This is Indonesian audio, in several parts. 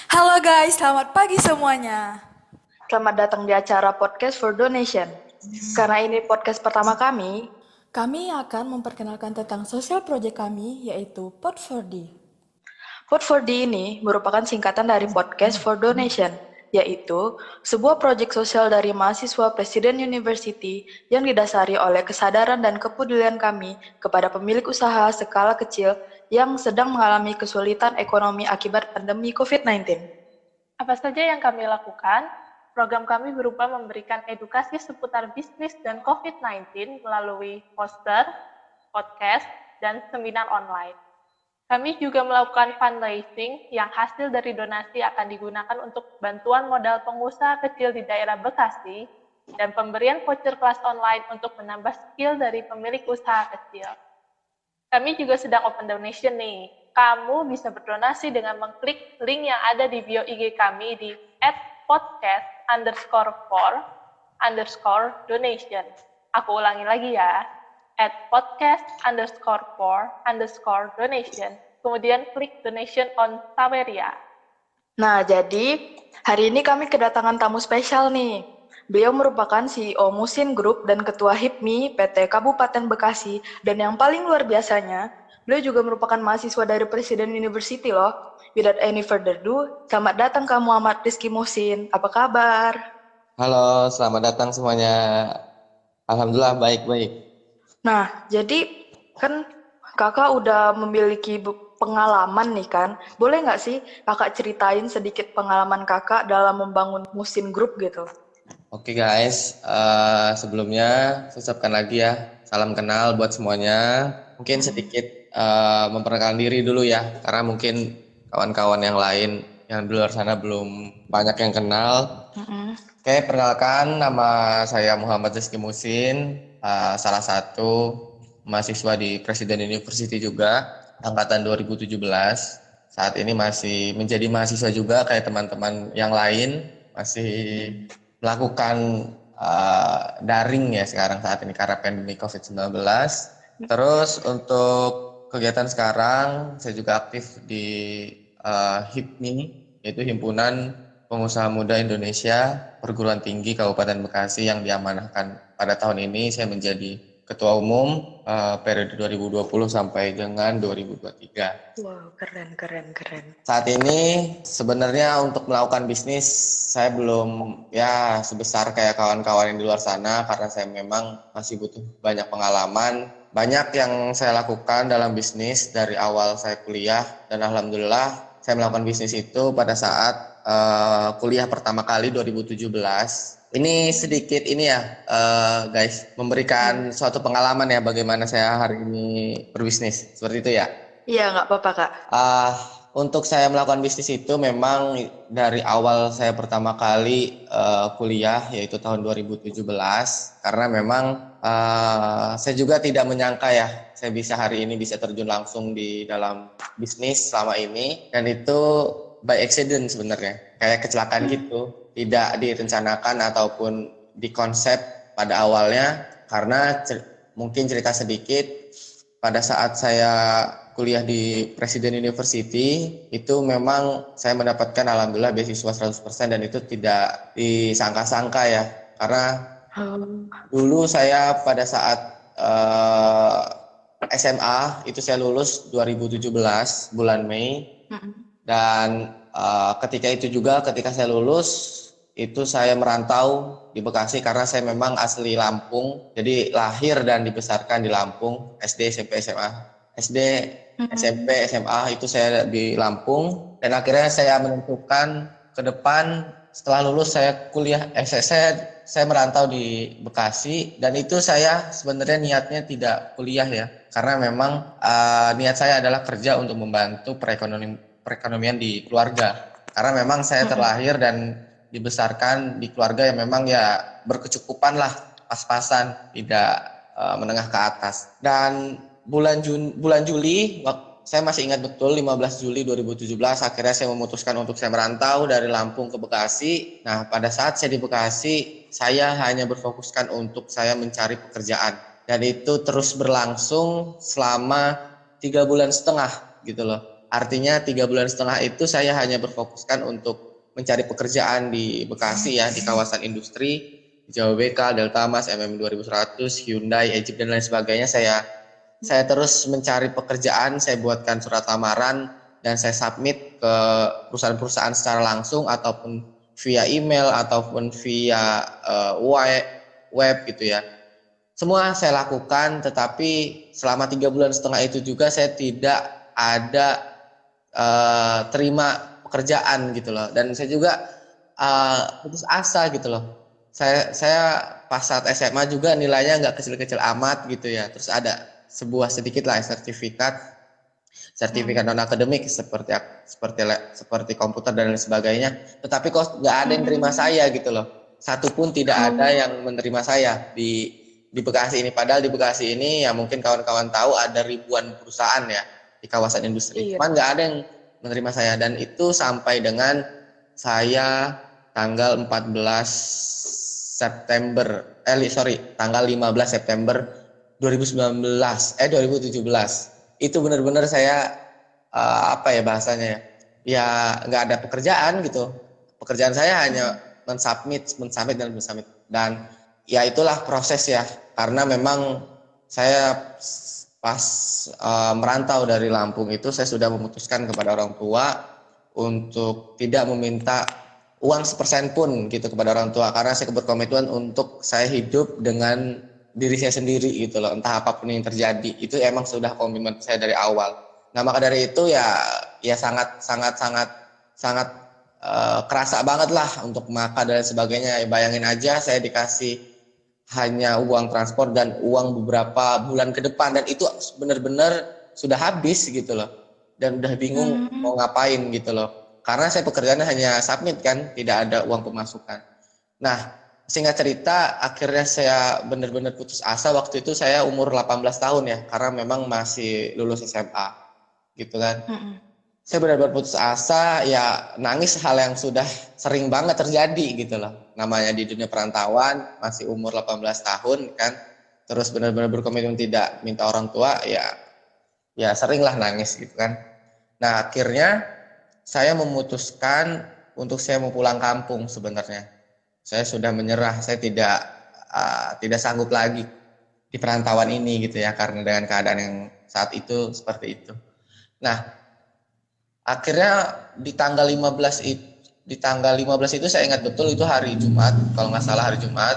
Halo guys, selamat pagi semuanya. Selamat datang di acara Podcast for Donation. Karena ini podcast pertama kami, Kami akan memperkenalkan tentang sosial proyek kami, yaitu Pod4D. Pod4D ini merupakan singkatan dari Podcast for Donation, yaitu sebuah proyek sosial dari mahasiswa Presiden University yang didasari oleh kesadaran dan kepedulian kami kepada pemilik usaha skala kecil yang sedang mengalami kesulitan ekonomi akibat pandemi COVID-19. Apa saja yang kami lakukan? Program kami berupa memberikan edukasi seputar bisnis dan COVID-19 melalui poster, podcast, dan seminar online. Kami juga melakukan fundraising yang hasil dari donasi akan digunakan untuk bantuan modal pengusaha kecil di daerah Bekasi dan pemberian voucher kelas online untuk menambah skill dari pemilik usaha kecil. Kami juga sedang open donation nih. Kamu bisa berdonasi dengan mengklik link yang ada di bio IG kami di @podcast_for_donation. Aku ulangi lagi ya, @podcast_for_donation. Kemudian klik donation on Saweria. Nah, jadi hari ini kami kedatangan tamu spesial nih. Beliau merupakan CEO Musin Group dan Ketua HIPMI PT Kabupaten Bekasi. Dan yang paling luar biasanya, beliau juga merupakan mahasiswa dari Presiden University loh. Without any further ado, selamat datang Kak Muhammad Rizky Musin. Apa kabar? Halo, selamat datang semuanya. Alhamdulillah baik-baik. Nah, jadi kan kakak udah memiliki pengalaman nih kan. Boleh nggak sih kakak ceritain sedikit pengalaman kakak dalam membangun Musin Group gitu? Oke guys, sebelumnya saya ucapkan lagi ya, salam kenal buat semuanya. Mungkin sedikit memperkenalkan diri dulu ya, karena mungkin kawan-kawan yang lain yang di luar sana belum banyak yang kenal. Oke, perkenalkan nama saya Muhammad Rizky Musin, salah satu mahasiswa di Presiden University juga, angkatan 2017. Saat ini masih menjadi mahasiswa juga kayak teman-teman yang lain, masih melakukan daring ya sekarang saat ini karena pandemi COVID-19. Terus untuk kegiatan sekarang, saya juga aktif di HIPMI, yaitu Himpunan Pengusaha Muda Indonesia Perguruan Tinggi Kabupaten Bekasi yang diamanahkan pada tahun ini. Saya menjadi Ketua Umum periode 2020 sampai dengan 2023. Wow, keren. Saat ini sebenarnya untuk melakukan bisnis saya belum ya sebesar kayak kawan-kawan yang di luar sana karena saya memang masih butuh banyak pengalaman. Banyak yang saya lakukan dalam bisnis dari awal saya kuliah dan alhamdulillah saya melakukan bisnis itu pada saat kuliah pertama kali 2017. Ini sedikit ini ya guys, memberikan suatu pengalaman ya bagaimana saya hari ini berbisnis. Seperti itu ya. Iya, nggak apa-apa kak. Untuk saya melakukan bisnis itu memang dari awal saya pertama kali kuliah yaitu tahun 2017 karena memang saya juga tidak menyangka ya saya bisa hari ini bisa terjun langsung di dalam bisnis selama ini dan itu by accident sebenarnya kayak kecelakaan gitu, tidak direncanakan ataupun dikonsep pada awalnya karena mungkin cerita sedikit pada saat saya kuliah di Presiden University itu memang saya mendapatkan alhamdulillah beasiswa 100% dan itu tidak disangka-sangka ya karena dulu saya pada saat SMA itu saya lulus 2017 bulan Mei dan ketika itu juga ketika saya lulus itu saya merantau di Bekasi karena saya memang asli Lampung jadi lahir dan dibesarkan di Lampung SD SMP SMA SD SMP SMA itu saya di Lampung dan akhirnya saya menentukan ke depan setelah lulus saya kuliah saya merantau di Bekasi dan itu saya sebenarnya niatnya tidak kuliah ya karena memang niat saya adalah kerja untuk membantu perekonomian di keluarga karena memang saya terlahir dan dibesarkan di keluarga yang memang ya berkecukupan lah pas-pasan tidak menengah ke atas dan bulan Juli saya masih ingat betul 15 Juli 2017 akhirnya saya memutuskan untuk saya merantau dari Lampung ke Bekasi. Nah pada saat saya di Bekasi saya hanya berfokuskan untuk saya mencari pekerjaan dan itu terus berlangsung selama 3,5 bulan gitu loh. Artinya 3,5 bulan itu saya hanya berfokuskan untuk mencari pekerjaan di Bekasi ya, di kawasan industri, JWBK, Deltamas, MM 2100, Hyundai, Egypt dan lain sebagainya. Saya terus mencari pekerjaan, saya buatkan surat lamaran dan saya submit ke perusahaan-perusahaan secara langsung ataupun via email ataupun via web gitu ya. Semua saya lakukan, tetapi selama 3,5 bulan itu juga saya tidak ada terima pekerjaan gitu loh. Dan saya juga putus asa gitu loh. Saya pas saat SMA juga nilainya nggak kecil-kecil amat gitu ya. Terus ada sebuah sedikit lah sertifikat non akademik seperti komputer dan lain sebagainya. Tetapi kok nggak ada yang terima saya gitu loh. Satu pun tidak ada yang menerima saya di Bekasi ini. Padahal di Bekasi ini ya mungkin kawan-kawan tahu ada ribuan perusahaan ya di kawasan industri. Cuman nggak ada yang menerima saya, dan itu sampai dengan saya tanggal 15 September 2017. Itu benar-benar saya apa ya bahasanya ya? Ya nggak ada pekerjaan gitu. Pekerjaan saya hanya mensubmit dan ya itulah proses ya, karena memang saya pas merantau dari Lampung itu saya sudah memutuskan kepada orang tua untuk tidak meminta uang sepersen pun gitu kepada orang tua, karena saya berkomitmen untuk saya hidup dengan diri saya sendiri gitu loh, entah apapun yang terjadi. Itu emang sudah komitmen saya dari awal. Nah maka dari itu ya sangat kerasa banget lah untuk makan dan sebagainya. Bayangin aja saya dikasih hanya uang transport dan uang beberapa bulan ke depan, dan itu benar-benar sudah habis gitu loh, dan udah bingung mau ngapain gitu loh, karena saya pekerjaannya hanya submit kan, tidak ada uang pemasukan. Nah singkat cerita akhirnya saya benar-benar putus asa. Waktu itu saya umur 18 tahun ya, karena memang masih lulus SMA gitu kan. Saya benar-benar putus asa, ya nangis, hal yang sudah sering banget terjadi gitu loh. Namanya di dunia perantauan, masih umur 18 tahun kan, terus benar-benar berkomitmen tidak minta orang tua, ya seringlah nangis gitu kan. Nah akhirnya saya memutuskan untuk saya mau pulang kampung sebenarnya. Saya sudah menyerah, saya tidak sanggup lagi di perantauan ini gitu ya, karena dengan keadaan yang saat itu seperti itu. Nah akhirnya di tanggal 15 itu saya ingat betul, itu hari Jumat kalau nggak salah, hari Jumat.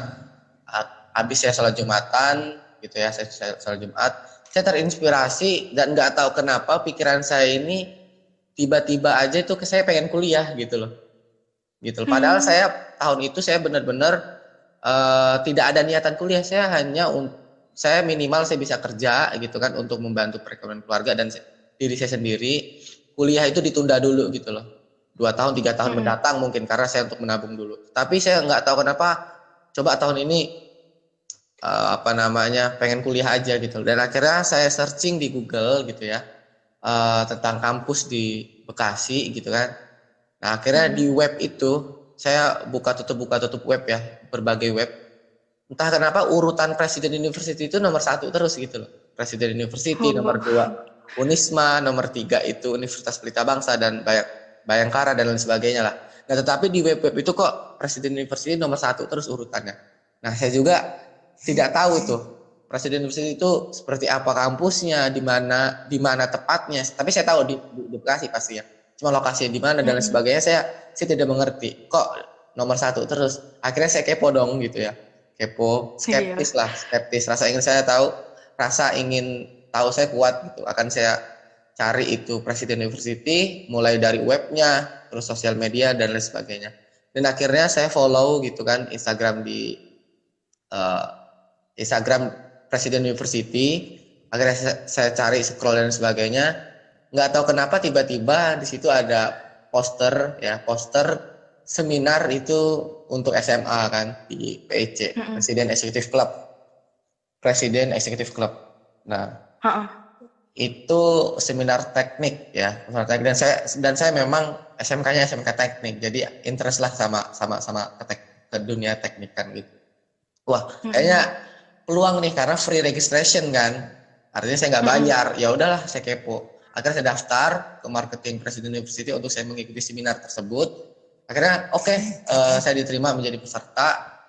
Habis saya sholat Jumatan gitu ya, saya sholat Jumat, saya terinspirasi dan nggak tahu kenapa pikiran saya ini tiba-tiba aja itu saya pengen kuliah gitu loh. Padahal saya tahun itu saya benar-benar tidak ada niatan kuliah. Saya minimal saya bisa kerja gitu kan untuk membantu perekonomian keluarga dan diri saya sendiri. Kuliah itu ditunda dulu gitu loh, 2 tahun 3 tahun mendatang mungkin, karena saya untuk menabung dulu. Tapi saya nggak tahu kenapa coba tahun ini pengen kuliah aja gitu. Dan akhirnya saya searching di Google gitu ya, tentang kampus di Bekasi gitu kan. Nah akhirnya di web itu saya buka tutup web ya, berbagai web. Entah kenapa urutan Presiden University itu nomor 1 terus gitu loh. Presiden University nomor 2 Unisma, nomor 3 itu Universitas Pelita Bangsa dan Bayangkara dan lain sebagainya lah. Nah tetapi di web-web itu kok Presiden University nomor 1 terus urutannya. Nah saya juga tidak tahu tuh Presiden University itu seperti apa kampusnya, di mana tepatnya. Tapi saya tahu di Bekasi pasti ya. Cuma lokasinya di mana dan lain sebagainya saya tidak mengerti. Kok nomor 1 terus? Akhirnya saya kepo dong gitu ya. Kepo, skeptis. Rasa ingin tahu saya kuat gitu. Akan saya cari itu Presiden University, mulai dari webnya, terus sosial media dan lain sebagainya. Dan akhirnya saya follow gitu kan Instagram Instagram Presiden University. Akhirnya saya cari, scroll dan sebagainya. Nggak tahu kenapa tiba-tiba di situ ada poster seminar itu untuk SMA kan di PEC, Presiden Executive Club. Nah, itu seminar teknik ya, dan saya memang SMK-nya SMK teknik, jadi interest lah sama ke dunia teknik kan gitu. Wah, kayaknya peluang nih karena free registration kan, artinya saya nggak bayar. Ya udahlah, saya kepo. Akhirnya saya daftar ke Marketing Presiden University untuk saya mengikuti seminar tersebut. Akhirnya saya diterima menjadi peserta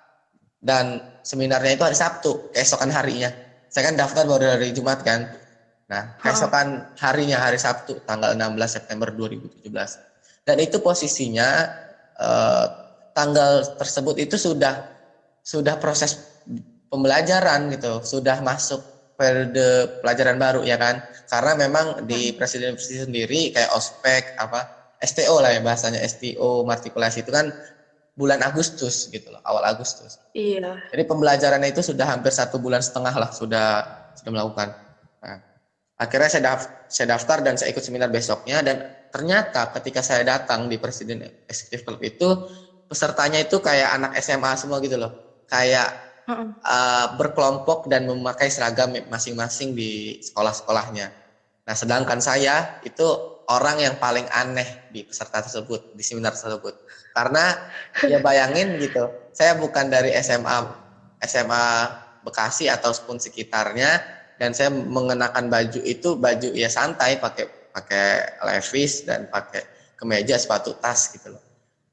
dan seminarnya itu hari Sabtu, keesokan harinya. Saya kan daftar baru dari Jumat kan. Nah, keesokan harinya hari Sabtu tanggal 16 September 2017. Dan itu posisinya tanggal tersebut itu sudah proses pembelajaran gitu, sudah masuk periode pelajaran baru ya kan. Karena memang di Presiden University sendiri kayak ospek STO lah ya bahasanya, STO matrikulasi itu kan bulan Agustus gitu loh, awal Agustus. Iya. Jadi pembelajarannya itu sudah hampir 1,5 bulan lah sudah melakukan. Nah, akhirnya saya daftar dan saya ikut seminar besoknya, dan ternyata ketika saya datang di Presiden Executive Club itu pesertanya itu kayak anak SMA semua gitu loh, kayak berkelompok dan memakai seragam masing-masing di sekolah-sekolahnya. Nah, sedangkan saya itu orang yang paling aneh di peserta tersebut, di seminar tersebut. Karena ya bayangin gitu, saya bukan dari SMA Bekasi ataupun sekitarnya, dan saya mengenakan baju itu baju ya santai, pakai levis dan pakai kemeja, sepatu, tas gitu loh.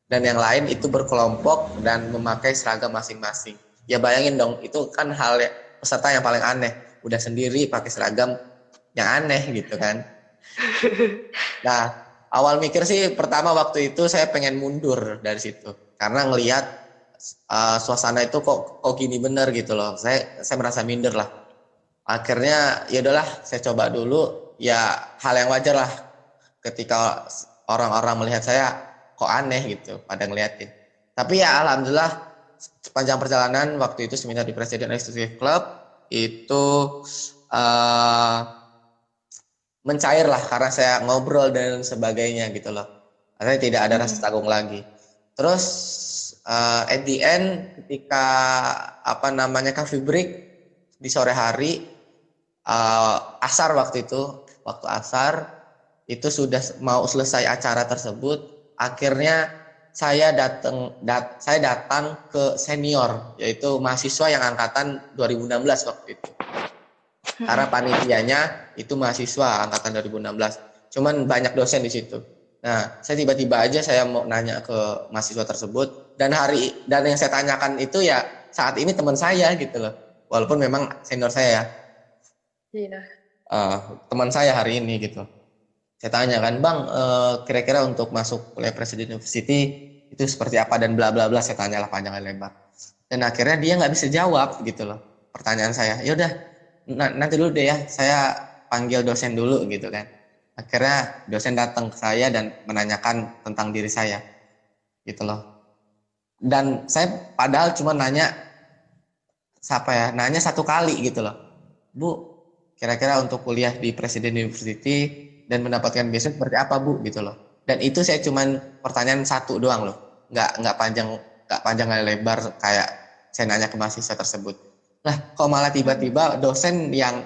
Dan yang lain itu berkelompok dan memakai seragam masing-masing. Ya bayangin dong, itu kan peserta yang paling aneh, udah sendiri pakai seragam yang aneh gitu kan. Nah, awal mikir sih pertama waktu itu saya pengen mundur dari situ karena ngelihat suasana itu kok gini bener gitu loh. Saya merasa minder lah. Akhirnya ya udahlah, saya coba dulu. Ya hal yang wajar lah ketika orang-orang melihat saya kok aneh gitu pada ngeliatin. Tapi ya alhamdulillah sepanjang perjalanan waktu itu seminar di Presiden Executive Club itu mencair lah karena saya ngobrol dan sebagainya gitu loh. Artinya tidak ada rasa tanggung lagi. Terus at the end ketika coffee break di sore hari, asar waktu asar itu sudah mau selesai acara tersebut. Akhirnya saya datang ke senior, yaitu mahasiswa yang angkatan 2016 waktu itu. Karena panitianya itu mahasiswa angkatan 2016. Cuman banyak dosen di situ. Nah, saya tiba-tiba aja saya mau nanya ke mahasiswa tersebut, dan yang saya tanyakan itu ya saat ini teman saya gitu loh. Walaupun memang senior saya ya. Iya. Teman saya hari ini gitu. Saya tanya kan, "Bang, kira-kira untuk masuk kuliah Presiden University itu seperti apa dan bla bla bla." Saya tanyalah panjang lebar. Dan akhirnya dia nggak bisa jawab gitu loh pertanyaan saya. Ya udah, nanti dulu deh ya, saya panggil dosen dulu gitu kan. Akhirnya dosen datang ke saya dan menanyakan tentang diri saya gitu loh. Dan saya padahal cuma nanya satu kali gitu loh. "Bu, kira-kira untuk kuliah di Presiden University dan mendapatkan beasiswa seperti apa, Bu?" gitu loh. Dan itu saya cuman pertanyaan satu doang loh. Nggak panjang lebar kayak saya nanya ke mahasiswa tersebut. Lah, kok malah tiba-tiba dosen yang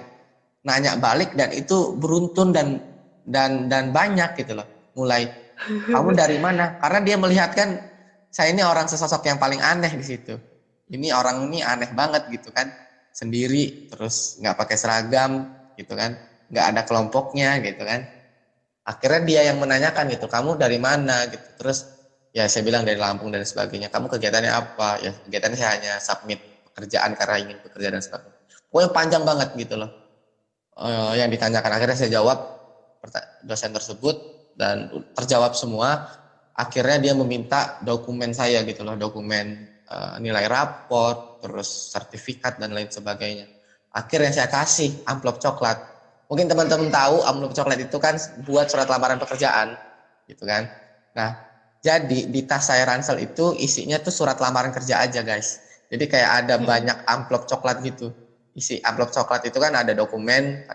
nanya balik, dan itu beruntun dan banyak gitu loh. Mulai, "Kamu dari mana?" Karena dia melihat kan saya ini orang sesosok yang paling aneh di situ. Ini orang ini aneh banget gitu kan. Sendiri, terus nggak pakai seragam gitu kan. Nggak ada kelompoknya gitu kan. Akhirnya dia yang menanyakan gitu, "Kamu dari mana?" gitu. Terus ya saya bilang dari Lampung dan sebagainya. "Kamu kegiatannya apa?" Ya kegiatannya saya hanya submit pekerjaan karena ingin bekerja dan sebagainya. Pokoknya panjang banget gitu loh yang ditanyakan. Akhirnya saya jawab dosen tersebut dan terjawab semua. Akhirnya dia meminta dokumen saya gitu loh, dokumen nilai raport, terus sertifikat dan lain sebagainya. Akhirnya saya kasih amplop coklat. Mungkin teman-teman tahu amplop coklat itu kan buat surat lamaran pekerjaan gitu kan. Nah, jadi di tas saya ransel itu isinya tuh surat lamaran kerja aja guys. Jadi kayak ada banyak amplop coklat gitu. Isi amplop coklat itu kan ada dokumen,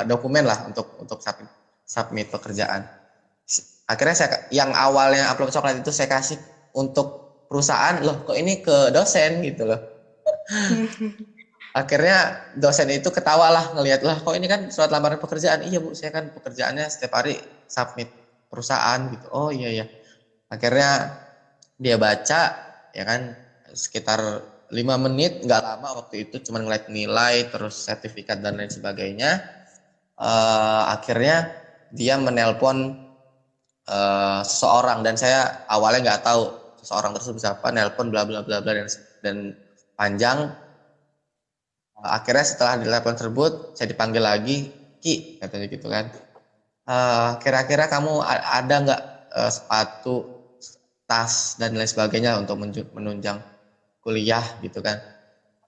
dokumen lah untuk submit pekerjaan. Akhirnya yang awalnya amplop coklat itu saya kasih untuk perusahaan, loh kok ini ke dosen gitu loh. Akhirnya dosen itu ketawa lah ngelihat, "Lah kok ini kan surat lamaran pekerjaan." "Iya Bu, saya kan pekerjaannya setiap hari submit perusahaan gitu." "Oh iya ya." Akhirnya dia baca ya kan, sekitar 5 menit, nggak lama waktu itu, cuma ngeliat nilai terus sertifikat dan lain sebagainya. Akhirnya dia menelpon seseorang dan saya awalnya nggak tahu seseorang tersebut siapa, nelpon bla bla bla bla dan panjang. Akhirnya setelah ditelepon tersebut saya dipanggil lagi, Ki katanya gitu kan. Kira-kira kamu ada nggak sepatu, tas dan lain sebagainya untuk menunjang kuliah gitu kan.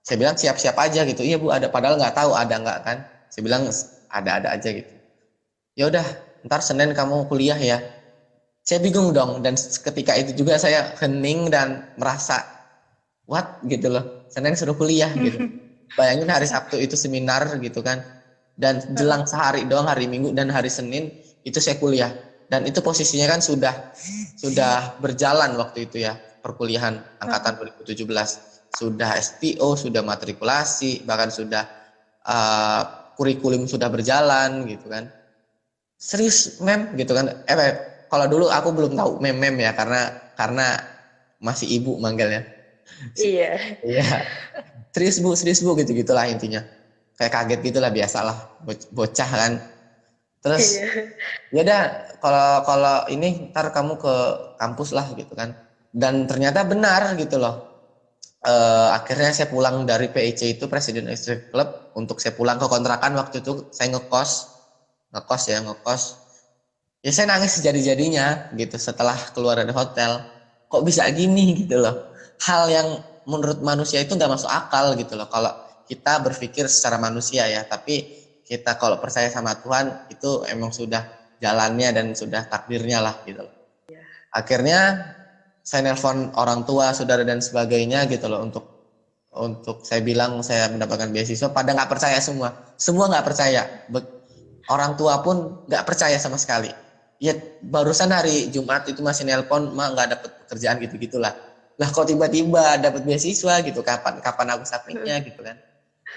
Saya bilang siap-siap aja gitu. Iya Bu, ada, padahal nggak tahu ada nggak kan. Saya bilang ada aja gitu. Ya udah, ntar Senin kamu kuliah ya. Saya bingung dong, dan ketika itu juga saya hening dan merasa what gitu loh. Senin suruh kuliah gitu. Bayangin hari Sabtu itu seminar gitu kan. Dan jelang sehari doang hari Minggu dan hari Senin itu saya kuliah. Dan itu posisinya kan sudah berjalan waktu itu ya, perkuliahan angkatan 2017. Sudah SPO, sudah matrikulasi, bahkan sudah kurikulum sudah berjalan gitu kan. Serius mem gitu kan. Kalau dulu aku belum tahu mem ya, karena masih ibu manggilnya. Iya. Iya. Serius bu gitu gitulah intinya. Kayak kaget gitulah, biasalah bocah kan. Terus ya udah, kalau ini ntar kamu ke kampus lah gitu kan. Dan ternyata benar gitu loh. Akhirnya saya pulang dari PIC itu, Presiden Executive Club, untuk saya pulang ke kontrakan. Waktu itu saya ngekos. Ya saya nangis sejadi-jadinya gitu setelah keluar dari hotel. Kok bisa gini gitu loh. Hal yang menurut manusia itu nggak masuk akal gitu loh. Kalau kita berpikir secara manusia ya, tapi kita kalau percaya sama Tuhan itu emang sudah jalannya dan sudah takdirnya lah gitu loh. Akhirnya saya nelpon orang tua, saudara dan sebagainya gitu loh, untuk saya bilang saya mendapatkan beasiswa. Pada nggak percaya semua nggak percaya. Orang tua pun nggak percaya sama sekali. Ya barusan hari Jumat itu masih nelpon, mak nggak dapat pekerjaan gitu-gitulah. Lah kok tiba-tiba dapat beasiswa gitu, kapan aku submitnya gitu kan.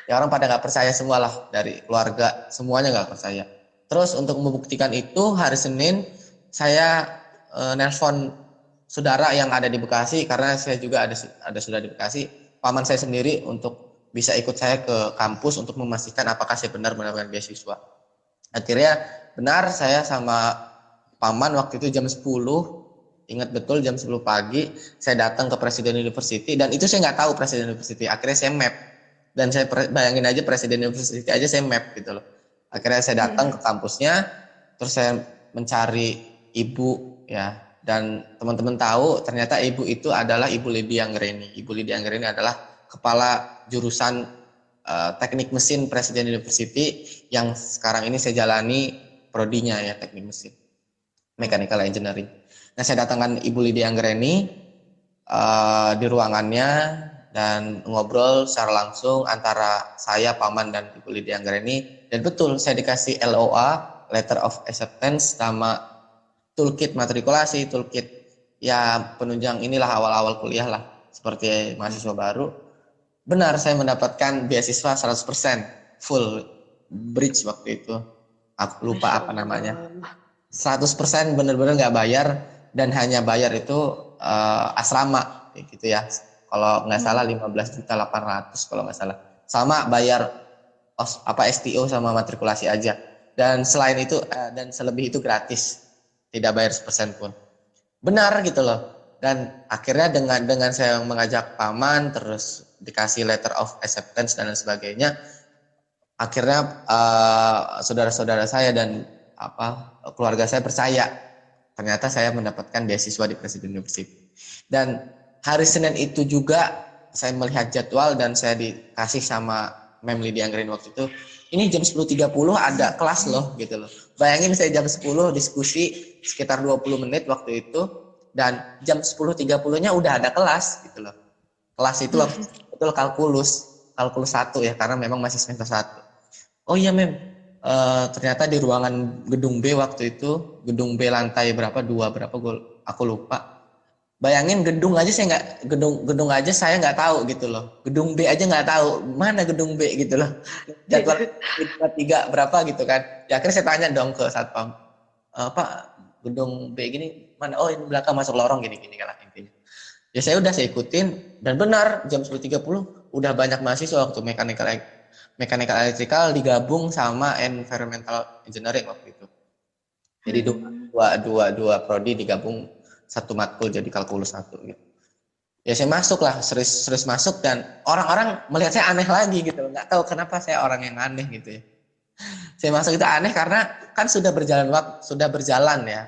Ya orang pada nggak percaya semua lah, dari keluarga semuanya nggak percaya. Terus untuk membuktikan itu, hari Senin saya nelpon saudara yang ada di Bekasi, karena saya juga ada saudara di Bekasi, paman saya sendiri, untuk bisa ikut saya ke kampus untuk memastikan apakah saya benar mendapatkan beasiswa. Akhirnya benar, saya sama paman waktu itu jam 10, ingat betul jam 10 pagi, saya datang ke Presiden University, dan itu saya nggak tahu Presiden University. Akhirnya saya map, dan saya bayangin aja Presiden University aja saya map gitu loh. Akhirnya saya datang ke kampusnya, terus saya mencari ibu ya. Dan teman-teman tahu ternyata ibu itu adalah Ibu Lydia Anggreni. Ibu Lydia Anggreni adalah kepala jurusan teknik mesin Presiden University, yang sekarang ini saya jalani prodinya ya, teknik mesin, mechanical engineering. Nah saya datangkan Ibu Lydia Anggreni di ruangannya dan ngobrol secara langsung antara saya, paman, dan Ibu Lydia Anggreni. Dan betul saya dikasih LOA, Letter of Acceptance, sama toolkit matrikulasi, toolkit ya penunjang inilah awal-awal kuliah lah, seperti mahasiswa baru. Benar, saya mendapatkan beasiswa 100% full bridge waktu itu. Aku lupa apa namanya. 100% benar-benar nggak bayar, dan hanya bayar itu asrama gitu ya. Kalau nggak salah 15.800.000 kalau nggak salah. Sama bayar STO sama matrikulasi aja. Dan selain itu dan selebih itu gratis. Tidak bayar 1% pun. Benar gitu loh. Dan akhirnya dengan saya mengajak paman, terus dikasih letter of acceptance dan lain sebagainya, akhirnya saudara-saudara saya dan keluarga saya percaya ternyata saya mendapatkan beasiswa di Presiden University. Dan hari Senin itu juga saya melihat jadwal dan saya dikasih sama Mem Lydia Anggreni waktu itu, ini jam 10.30 ada kelas loh gitu loh. Bayangin saya jam 10 diskusi sekitar 20 menit waktu itu, dan jam 10.30-nya udah ada kelas gitu loh. Kelas itu betul kalkulus 1 ya, karena memang masih semester 1. Oh iya Mem, ternyata di ruangan gedung B waktu itu, gedung B lantai berapa, 2 berapa, aku lupa. Bayangin gedung aja saya nggak tahu gitu loh. Gedung B aja nggak tahu mana gedung B gitu loh. Jadwal 3 berapa gitu kan. Ya akhirnya saya tanya dong ke satpam, Pak, gedung B gini mana? Oh ini belakang, masuk lorong gini kan intinya. Ya saya ikutin, dan benar jam 10.30 udah banyak mahasiswa waktu mechanical electrical digabung sama environmental engineering waktu itu. Jadi dua prodi digabung satu matkul jadi kalkulus 1 gitu. Ya saya masuk lah, serius masuk, dan orang-orang melihat saya aneh lagi gitu. Nggak tahu kenapa saya orang yang aneh gitu ya. Saya masuk itu aneh karena kan sudah berjalan ya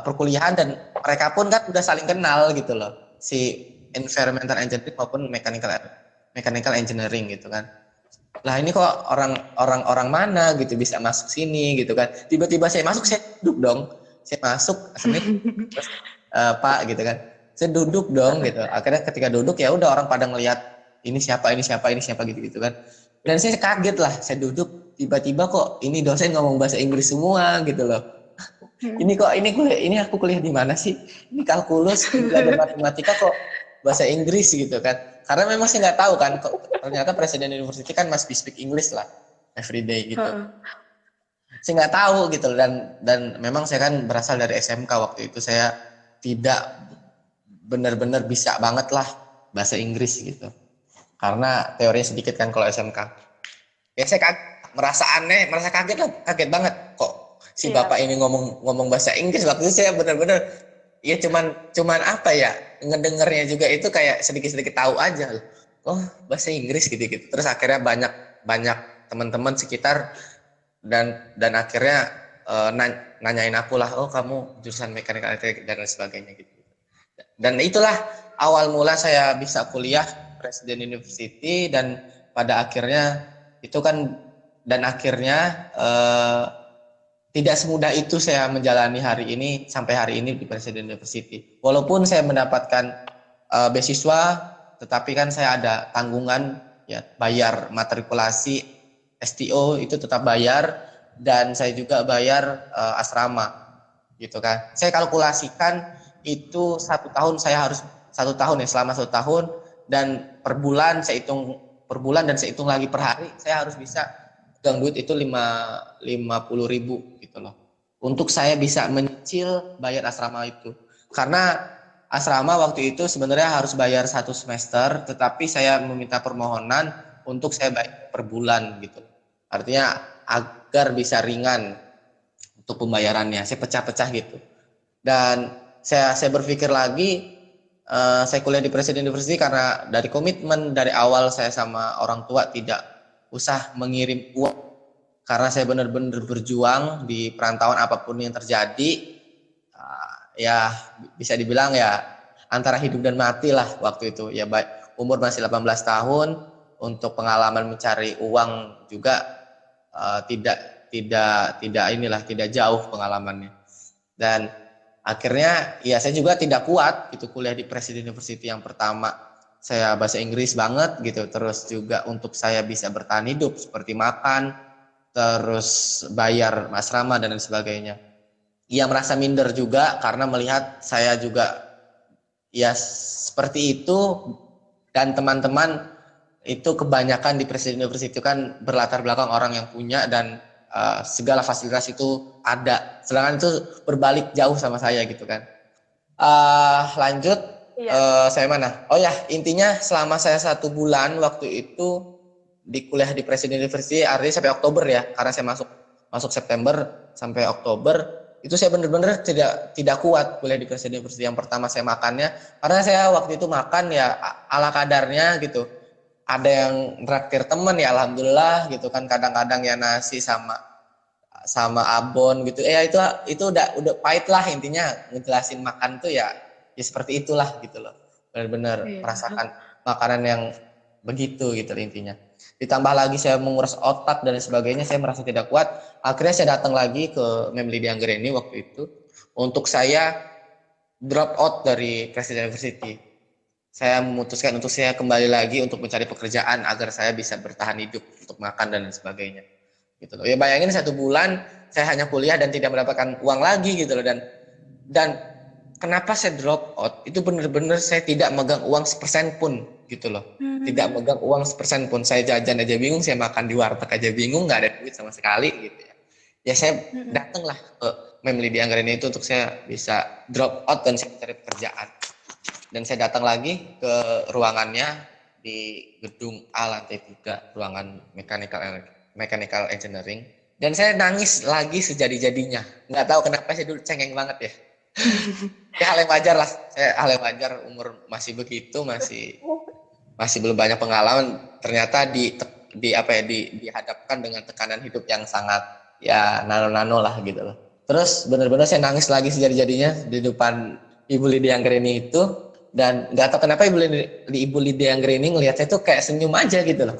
perkuliahan, dan mereka pun kan udah saling kenal gitu loh, si environmental engineering maupun mechanical engineering gitu kan. Lah ini kok orang mana gitu bisa masuk sini gitu kan. Tiba-tiba saya masuk, saya duduk dong. Saya masuk terus Pak gitu kan. Saya duduk dong gitu. Akhirnya ketika duduk ya udah orang pada ngelihat ini siapa gitu kan. Dan saya kaget lah, saya duduk tiba-tiba kok ini dosen ngomong bahasa Inggris semua gitu loh. Ini aku kuliah di mana sih? Ini kalkulus, belajar matematika kok bahasa Inggris gitu kan. Karena memang saya nggak tahu kan, kok ternyata Presiden University kan must be speak English lah everyday gitu. Saya nggak tahu gitu loh, dan memang saya kan berasal dari SMK waktu itu, saya tidak benar-benar bisa banget lah bahasa Inggris gitu. Karena teorinya sedikit kan kalau SMK. Ya saya merasa aneh, merasa kaget banget kok si bapak ini ngomong bahasa Inggris. Waktu itu saya benar-benar ya cuman apa ya, ngedengernya juga itu kayak sedikit-sedikit tahu aja loh. Oh, bahasa Inggris gitu-gitu. Terus akhirnya banyak teman-teman sekitar dan akhirnya nanyain aku lah, oh kamu jurusan mekanikal elektrik dan lain sebagainya gitu. Dan itulah awal mula saya bisa kuliah Presiden University, dan pada akhirnya itu kan, dan akhirnya tidak semudah itu saya menjalani hari ini sampai hari ini di Presiden University. Walaupun saya mendapatkan beasiswa, tetapi kan saya ada tanggungan ya, bayar matrikulasi STO itu tetap bayar, dan saya juga bayar asrama gitu kan. Saya kalkulasikan itu 1 tahun saya harus 1 tahun ya, selama 1 tahun, dan per bulan saya hitung dan saya hitung lagi per hari, saya harus bisa pegang duit itu 50.000 gitu loh, untuk saya bisa menyicil bayar asrama itu. Karena asrama waktu itu sebenarnya harus bayar 1 semester, tetapi saya meminta permohonan untuk saya bayar per bulan gitu. Artinya agar bisa ringan untuk pembayarannya, saya pecah-pecah gitu. Dan saya berpikir lagi, saya kuliah di Presiden University karena dari komitmen dari awal saya sama orang tua tidak usah mengirim uang, karena saya benar-benar berjuang di perantauan apapun yang terjadi. Ya bisa dibilang ya antara hidup dan mati lah waktu itu ya, baik umur masih 18 tahun, untuk pengalaman mencari uang juga tidak jauh pengalamannya. Dan akhirnya ya saya juga tidak kuat gitu kuliah di Presiden University yang pertama. Saya bahasa Inggris banget gitu, terus juga untuk saya bisa bertahan hidup seperti makan, terus bayar asrama dan lain sebagainya. Ia merasa minder juga karena melihat saya juga ya seperti itu, dan teman-teman itu kebanyakan di Presiden University kan berlatar belakang orang yang punya dan segala fasilitas itu ada, sedangkan itu berbalik jauh sama saya gitu kan. Lanjut, saya mana? Oh ya, intinya selama saya 1 bulan waktu itu di kuliah di Presiden University, artinya sampai Oktober ya, karena saya masuk September sampai Oktober, itu saya benar-benar tidak kuat kuliah di Presiden University. Yang pertama saya makannya, karena saya waktu itu makan ya ala kadarnya gitu. Ada yang traktir temen ya alhamdulillah gitu kan, kadang-kadang ya nasi sama abon gitu. Itu udah pahit lah, intinya ngejelasin makan tuh ya seperti itulah gitu loh. Benar-benar merasakan makanan yang begitu gitu intinya. Ditambah lagi saya menguras otak dan sebagainya, saya merasa tidak kuat. Akhirnya saya datang lagi ke Mem Lydia Anggreni waktu itu untuk saya drop out dari Presiden University. Saya memutuskan untuk saya kembali lagi untuk mencari pekerjaan agar saya bisa bertahan hidup untuk makan dan lain sebagainya gitu loh. Ya bayangin 1 bulan saya hanya kuliah dan tidak mendapatkan uang lagi gitu loh. Dan kenapa saya drop out itu benar-benar saya tidak megang uang 1% pun gitu loh. Tidak megang uang 1% pun. Saya jajan aja bingung, saya makan di warteg aja bingung, nggak ada duit sama sekali gitu ya. Ya saya datanglah ke Mem Lydia Anggreni itu untuk saya bisa drop out dan saya mencari pekerjaan. Dan saya datang lagi ke ruangannya di gedung A lantai 3, ruangan mechanical engineering. Dan saya nangis lagi sejadi-jadinya. Nggak tahu kenapa saya dulu cengeng banget ya. Ya hal yang wajar lah. Hal yang wajar, umur masih begitu, masih belum banyak pengalaman. Ternyata dihadapkan dengan tekanan hidup yang sangat ya nano-nano lah gitu loh. Terus benar-benar saya nangis lagi sejadi-jadinya di depan Ibu Lydia Anggreni itu, dan nggak tahu kenapa Ibu Lydia Anggreni ngelihat saya tuh kayak senyum aja gitu loh.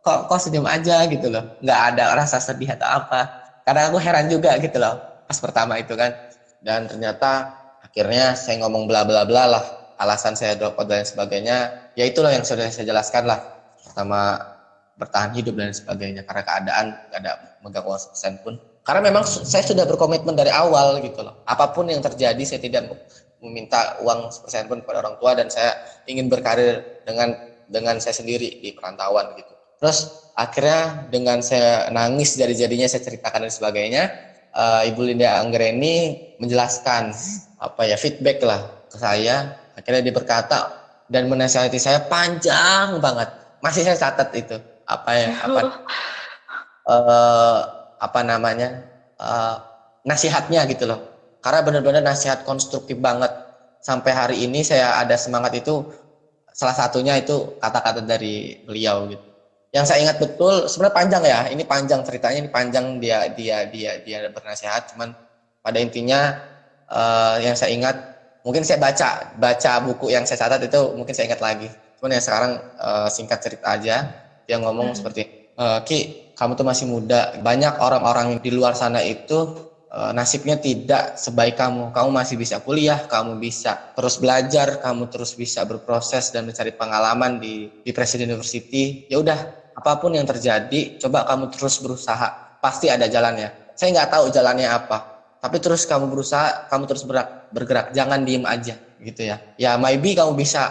Kok senyum aja gitu loh, nggak ada rasa sedih atau apa. Karena aku heran juga gitu loh pas pertama itu kan. Dan ternyata akhirnya saya ngomong bla bla bla lah, alasan saya drop out dan sebagainya. Ya itulah yang sudah saya jelaskan lah, pertama bertahan hidup dan sebagainya, karena keadaan nggak ada megang uang sen pun. Karena memang saya sudah berkomitmen dari awal gitu loh, apapun yang terjadi saya tidak meminta uang sen pun kepada orang tua, dan saya ingin berkarir dengan saya sendiri di perantauan gitu. Terus akhirnya dengan saya nangis jadi-jadinya saya ceritakan dan sebagainya, Ibu Lydia Anggreni menjelaskan feedback lah ke saya. Akhirnya dia berkata dan menasihati saya panjang banget. Masih saya catat itu nasihatnya gitu loh. Karena benar-benar nasihat konstruktif banget. Sampai hari ini saya ada semangat itu, salah satunya itu kata-kata dari beliau gitu. Yang saya ingat betul, sebenarnya panjang ya, ini panjang ceritanya, ini panjang dia bernasihat, cuman pada intinya yang saya ingat, mungkin saya baca buku yang saya catat itu mungkin saya ingat lagi. Cuman yang sekarang singkat cerita aja, dia ngomong seperti, Ki, kamu tuh masih muda, banyak orang-orang di luar sana itu nasibnya tidak sebaik kamu. Kamu masih bisa kuliah, kamu bisa terus belajar, kamu terus bisa berproses dan mencari pengalaman di Presiden University. Ya udah, apapun yang terjadi, coba kamu terus berusaha. Pasti ada jalannya. Saya nggak tahu jalannya apa, tapi terus kamu berusaha, kamu terus bergerak, jangan diem aja gitu ya. Ya maybe kamu bisa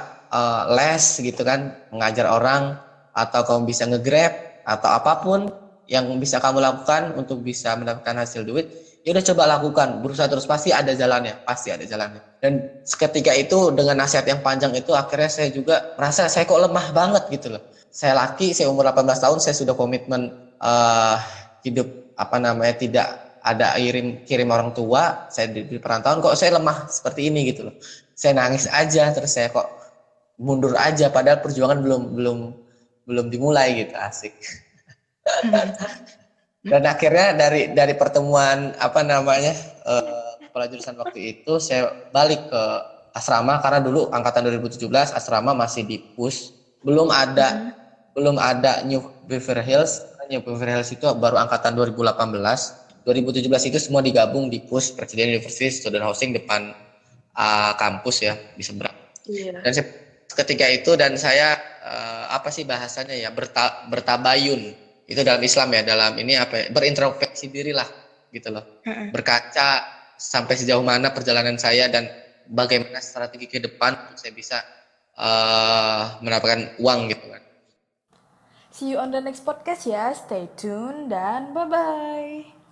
les gitu kan, mengajar orang, atau kamu bisa nge-grab atau apapun yang bisa kamu lakukan untuk bisa mendapatkan hasil duit. Ya udah, coba lakukan, berusaha terus, pasti ada jalannya. Dan seketika itu dengan nasihat yang panjang itu, akhirnya saya juga merasa saya kok lemah banget gitu loh. Saya laki, saya umur 18 tahun, saya sudah komitmen hidup tidak ada kirim orang tua, saya di perantauan, kok saya lemah seperti ini gitu loh. Saya nangis aja, terus saya kok mundur aja, padahal perjuangan belum dimulai gitu, asik. Dan akhirnya dari pertemuan kepala jurusan waktu itu, saya balik ke asrama, karena dulu angkatan 2017 asrama masih di PUS, belum ada New Beverly Hills. New Beverly Hills itu baru angkatan 2018. 2017 itu semua digabung di PUS, Presiden University Student Housing, depan kampus ya, di seberang. Iya. Dan ketika itu, dan saya bahasanya ya, bertabayun. Itu dalam Islam ya, dalam ini berintrospeksi diri lah gitu loh. Berkaca sampai sejauh mana perjalanan saya dan bagaimana strategi ke depan untuk saya bisa mendapatkan uang gitu kan. See you on the next podcast ya. Stay tuned dan bye-bye.